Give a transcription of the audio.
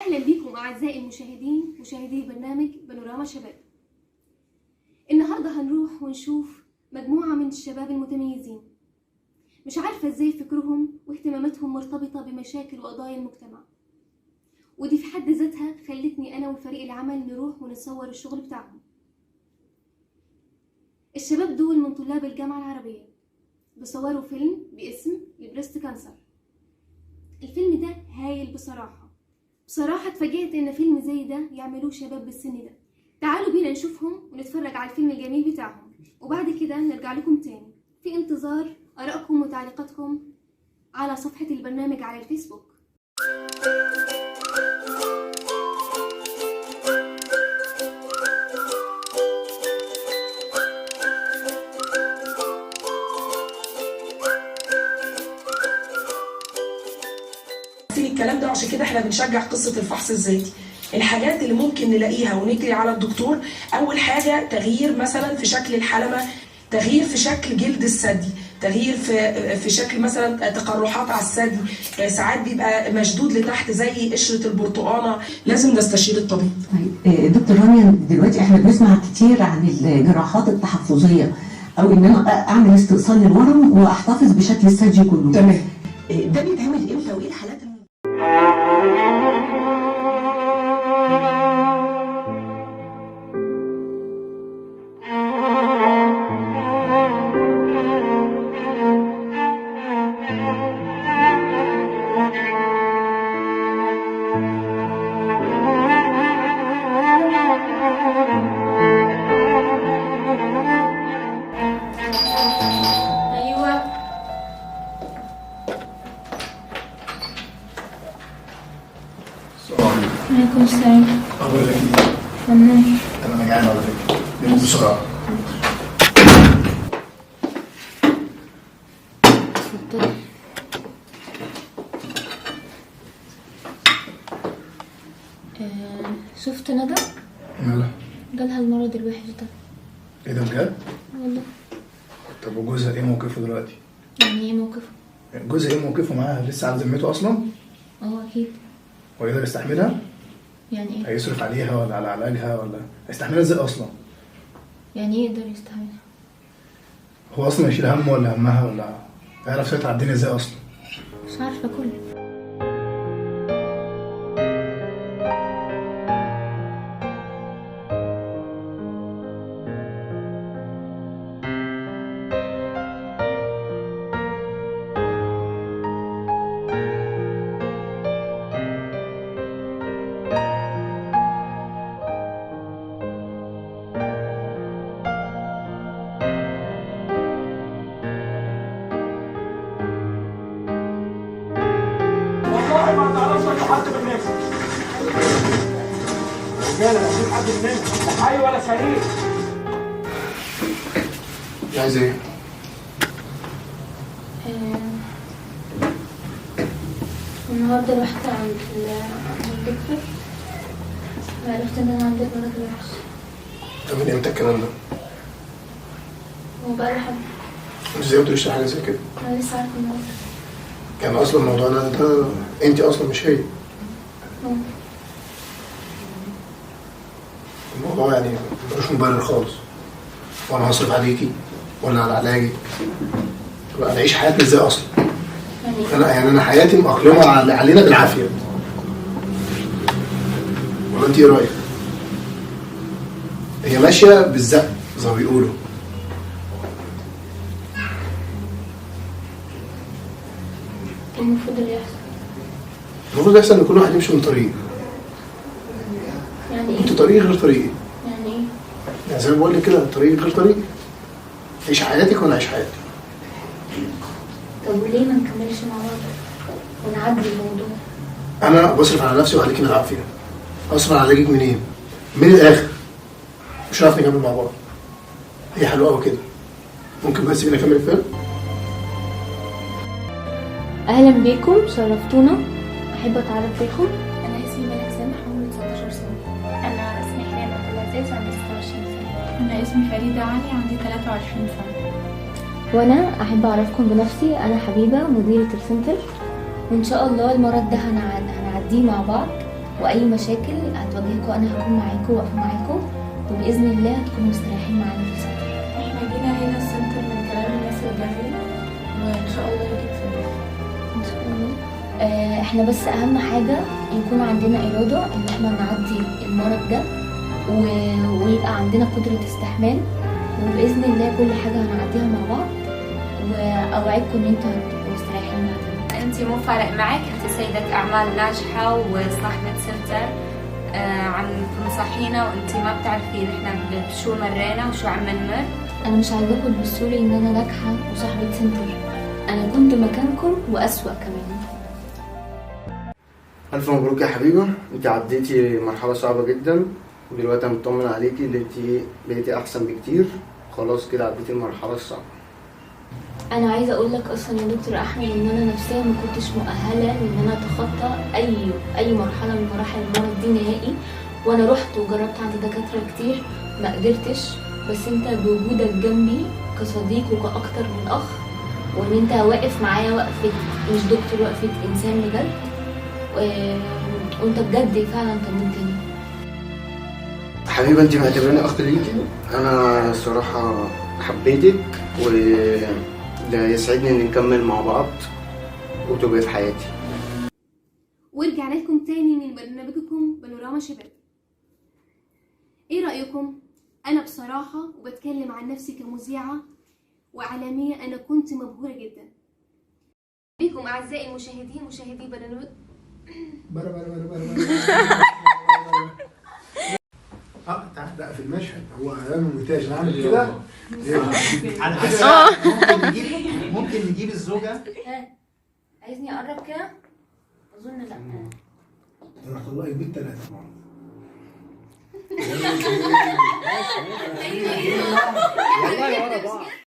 أهلا بكم أعزائي المشاهدين مشاهدي برنامج بانوراما شباب. النهاردة هنروح ونشوف مجموعة من الشباب المتميزين، مش عارفة ازاي فكرهم واهتماماتهم مرتبطة بمشاكل وقضايا المجتمع، ودي في حد ذاتها خلتني أنا وفريق العمل نروح ونصور الشغل بتاعهم. الشباب دول من طلاب الجامعة العربية بيصوروا فيلم باسم البريست كانسر. الفيلم ده هايل بصراحة اتفاجئت ان فيلم زي ده يعملوه شباب بالسن ده. تعالوا بينا نشوفهم ونتفرج على الفيلم الجميل بتاعهم، وبعد كده نرجع لكم تاني في انتظار آرائكم وتعليقاتكم على صفحة البرنامج على الفيسبوك. الكلام ده عشان كده احنا بنشجع قصه الفحص الذاتي. الحاجات اللي ممكن نلاقيها ونجري على الدكتور، اول حاجه تغيير مثلا في شكل الحلمه، تغيير في شكل جلد الثدي، تغيير في شكل مثلا تقرحات على الثدي، ساعات بيبقى مشدود لتحت زي قشره البرتقانه، لازم نستشير الطبيب. طيب دكتور رانيا، دلوقتي احنا بنسمع كتير عن الجراحات التحفظيه، او ان انا اعمل استئصال للورم واحتفظ بشكل الثدي كله. تمام. ده بيتعمل امتى وايه الحالات عليكم السلام. أخبارك إيه؟ تمام. أنا جعان على فكرة، نام بسرعة. اتفضل. شفت ندى؟ مالها؟ جالها المرض الوحش ده. إيه ده بجد؟ والله. طب وجوزها إيه موقفه دلوقتي؟ يعني ايه موقفه؟ جوزها إيه موقفه معاها؟ لسه على ذمته أصلا؟ اكيد. هو يقدر يستحملها؟ يعني ايه؟ هيصرف عليها ولا على علاجها ولا هيستحملها إزاي أصلا؟ يعني ايه يقدر يستحملها؟ هو أصلا يشيل همه ولا همها ولا هيعرف يسيطر على الدنيا إزاي أصلا؟ مش عارفة كله. والله ما تعرفش لك حد بالناس. رجاله لا في حد بالناس، لا حي ولا شهيد. عايز إيه؟ النهارده رحت عند الدكتور وعرفت ان انا عندي المرض الوحش. طب من إمتى الكلام ده؟ هو بقى له حبة. أنت إزاي ما تقوليش حاجة زي كده؟ انا لسه عارفة النهارده. كان أصلا الموضوع ده أنت أصلا مش هي. الموضوع يعني ملوش مبرر خالص، وأنا هصرف عليكي ولا على علاجك؟ طب هنعيش حياتنا إزاي أصلا؟ أنا حياتي مأقلمة علينا بالعافية. ولا أنت إيه رأيك؟ هي ماشية بالزق زي ما بيقولوا. المفروض اللي يحصل. المفروض يحصل إن كل واحد يمشي من طريق. يعني ايه؟ أنت طريقي غير طريقي. يعني ايه؟ يعني زي ما بقول لك كده، طريقي غير طريقي. عيش حياتك وأنا أعيش حياتي. طب وليه ما نكملش مع بعض ونعدي الموضوع؟ أنا بصرف على نفسي وعليكي بالعافية. أصرف على علاجك منين؟ من الآخر. مش هنعرف نكمل مع بعض. هي حلوة أوي كده. ممكن بس تسيبيني أكمل الفيلم؟ اهلا بيكم، شرفتونا. احب اتعرف بيكم. أنا اسمي ملك سامح، عمري 19 سنة. أنا اسمي حنان عبد العزيز، عندي 26 سنة. أنا اسمي فريدة علي، عندي 23 سنة. وانا احب اعرفكم بنفسي. انا حبيبه، مديره السنتر، وان شاء الله المرض ده هنعديه مع بعض. واي مشاكل هتواجهكم انا هكون معاكم واقفه معاكم، وباذن الله هتكونوا مستريحين معانا في السنتر. احنا جينا هنا السنتر من كلام الناس الجاهلين، وان شاء الله يجيب فلوس ان شاء الله. احنا بس اهم حاجه يكون عندنا اراده ان احنا نعدي المرض ده ويبقى عندنا قدره استحمال، وباذن الله كل حاجه هنعديها مع بعض، واوعدكم ان انتوا هتبقوا مستريحين معانا. انت مو فارق معك، انت سيدة اعمال ناجحة وصاحبة سنتر، عم تنصحينا وانت ما بتعرفي نحن بشو مرينا وشو عم نمر. انا مش عايزاكم تبصوا لي ان انا ناجحه وصاحبه سنتر، انا كنت مكانكم واسوأ كمان. ألف مبروك يا حبيبة، انت عديتي مرحلة صعبة جدا، ودلوقتي انا مطمن عليكي اللي انت بقيتي احسن بكتير، خلاص كده عديتي المرحلة الصعبة. انا عايزه اقول لك اصلا يا دكتور احمد ان انا نفسيا ما كنتش مؤهله ان انا اتخطى اي مرحله من مراحل المرض دي نهائي، وانا رحت وجربت عند دكاتره كتير ما قدرتش، بس انت بوجودك جنبي كصديق وكاكتر من اخ، وان انت واقف معايا وقفه مش دكتور، وقفه انسان بجد، وانت بجد فعلا طمنتني. حبيبة انت معتبراني اخ ليكي، انا الصراحة حبيتك، وده يسعدني ان نكمل مع بعض وتبقي في حياتي. ورجعنا لكم تاني من برنامجكم بانوراما شباب. ايه رأيكم؟ انا بصراحة وبتكلم عن نفسي كمذيعة وإعلامية، انا كنت مبهورة جدا بكم اعزائي المشاهدين، مشاهدي برنامج تعال لا في المشهد هو اعلان مونتاج، انا عامل كده ممكن نجيب الزوجة. عايزني اقرب كده؟ اظن لا. انا هطلع البيت 3 مرات.